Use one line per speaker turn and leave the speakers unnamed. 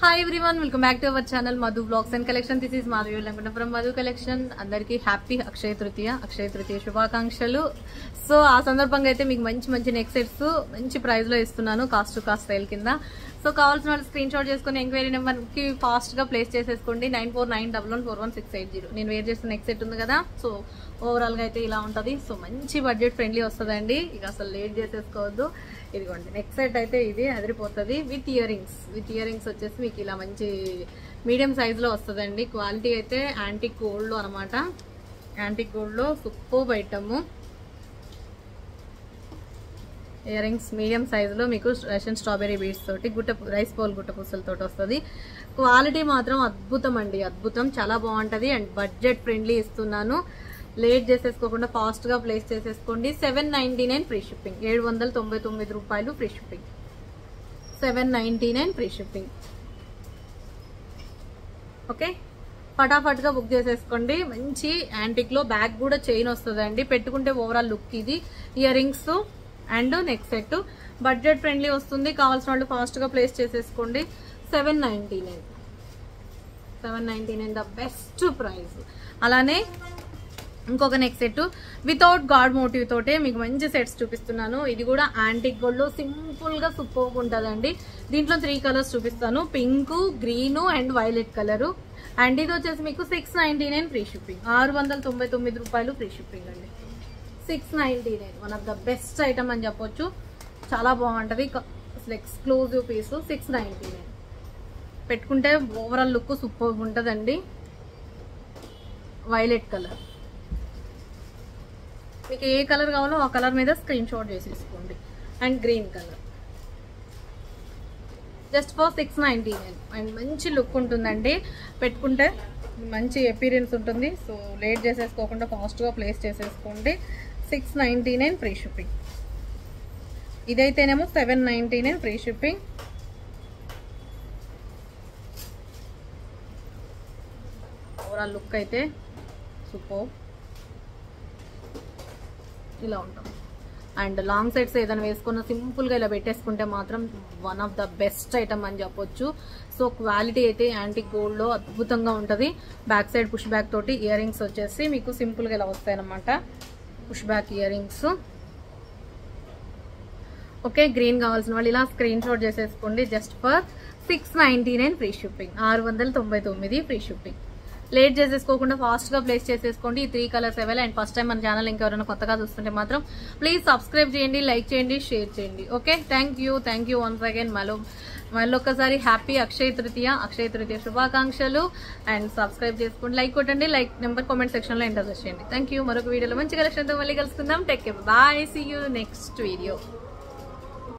Hi everyone, welcome back to our channel Madhu Vlogs and Collection. This is Madhu Lankuna from Madhu Collection. Andariki happy Akshaya Tritiya Shubhakankshalu. So ఆ సందర్భంగా అయితే మీకు మంచి neck sets మంచి price లో ఇస్తున్నాను cost to cost sale కింద. So కావాల్సిన వాళ్ళు స్క్రీన్ షాట్ చేసుకుని ఎంక్వైరీ నెంబర్ కి ఫాస్ట్ గా ప్లేస్ చేసేసుకోండి 9491141680. నేను వేర్ చేసిన నెక్ సెట్ ఉంది కదా, సో ఓవరాల్ గా అయితే ఇలా ఉంటది. సో మంచి బడ్జెట్ ఫ్రెండ్లీ వస్తుందండి, ఇక అసలు లేట్ చేసేసుకోవద్దు. ఇదిగోండి నెక్ సెట్ అయితే ఇది అదిరిపోతుంది విత్ ఇయర్ రింగ్స్ వచ్చేసి మీకు ఇలా మంచి మీడియం సైజ్ లో వస్తుందండి. క్వాలిటీ అయితే యాంటిక్ గోల్డ్ లో అనమాట. యాంటిక్ గోల్డ్ లో super item. Ear rings medium size లో మీకు రష్యన్ స్ట్రాబెరీ బీడ్స్ తోటి రైస్ బౌల్ గుట్ట పూసలతో వస్తుంది. క్వాలిటీ మాత్రం అద్భుతం అండి, అద్భుతం, చాలా బాగుంటది అండ్ బడ్జెట్ ఫ్రెండ్లీ ఇస్తున్నాను. లేట్ చేసేసుకోకుండా ఫాస్ట్ గా ప్లేస్ చేసేసుకోండి. 799 ఫ్రీ షిప్పింగ్, 799 రూపాయలు free shipping, 799 free shipping. Okay, ఫటాఫట్ గా బుక్ చేసేసుకోండి. మంచి యాంటిక్ లో బ్యాగ్ కూడా చైన్ వస్తుందండి, పెట్టుకుంటే ఓవరాల్ లుక్ ఇది. Ear rings and neck set budget friendly వస్తుంది. కావాల్సిన వాళ్ళు ఫాస్ట్ గా ప్లేస్ చేసేసుకోండి. 799 ద బెస్ట్ ప్రైస్. అలానే ఇంకొక neck set without god motif తోటే మీకు మంచి సెట్స్ చూపిస్తున్నాను. ఇది కూడా యాంటిక్ గోల్డ్ లో సింపుల్ గా సూపర్ ఉంటదండి. దీంట్లో 3 కలర్స్ చూపిస్తాను, pink, green and violet colour. And ఇది వచ్చేసి మీకు 699 ఫ్రీ షిప్పింగ్, 699 రూపాయలు ఫ్రీ షిప్పింగ్ అండి. 699 one of the best item అని చెప్పొచ్చు. చాలా బాగుంటది, అసలు ఎక్స్క్లూజివ్ పీస్. 699 పెట్టుకుంటే ఓవరాల్ లుక్ సూపర్ ఉంటదండి. వైలెట్ కలర్, మీకు ఏ కలర్ కావాలో ఆ కలర్ మీద స్క్రీన్ షాట్ చేసేసుకోండి. And green colour just for 699 and మంచి లుక్ ఉంటుందండి, పెట్టుకుంటే మంచి అపీరియన్స్ ఉంటుంది. సో లేట్ చేసేసుకోకుండా ఫాస్ట్గా ప్లేస్ చేసేసుకోండి. 699 ఫ్రీ షిప్పింగ్. ఇదైతేనేమో 799 ఫ్రీ షిప్పింగ్. ఓవరాల్ లుక్ అయితే సూపర్, ఇలా ఉంటాం. అండ్ లాంగ్ సెట్స్ ఏదైనా వేసుకున్న సింపుల్గా ఇలా పెట్టేసుకుంటే మాత్రం one of the best item అని చెప్పొచ్చు. సో క్వాలిటీ అయితే యాంటిక్ గోల్డ్ లో అద్భుతంగా ఉంటుంది. బ్యాక్ సైడ్ పుష్ బ్యాక్ తోటి ఇయర్ రింగ్స్ వచ్చేసి మీకు సింపుల్గా ఇలా వస్తాయి అన్నమాట, push back earrings. Okay, green కావాల్సిన వాళ్ళు ఇలా స్క్రీన్ షాట్ చేసేసుకోండి. Just for 699 free shipping, 699 free shipping. Late చేసేసుకోకుండా ఫాస్ట్ గా ప్లేస్ చేసేసుకోండి. ఈ 3 colours avail. And first time మన ఛానల్ ఇంకెవరైనా కొత్తగా చూస్తుంటే మాత్రం ప్లీజ్ సబ్స్క్రైబ్ చేయండి, లైక్ చేయండి, షేర్ చేయండి. Okay, thank you once again. మళ్ళొక్కసారి హ్యాపీ అక్షయ తృతీయ శుభాకాంక్షలు. అండ్ సబ్స్క్రైబ్ చేసుకోండి, లైక్ కొట్టండి, లైక్ నెంబర్ కామెంట్ సెక్షన్ లో ఎంటర్ చేయండి. Thank you. మరొక వీడియోలో మంచి కలెక్షన్ తో మళ్ళీ కలుసుకుందాం. Take care, bye, see you next video.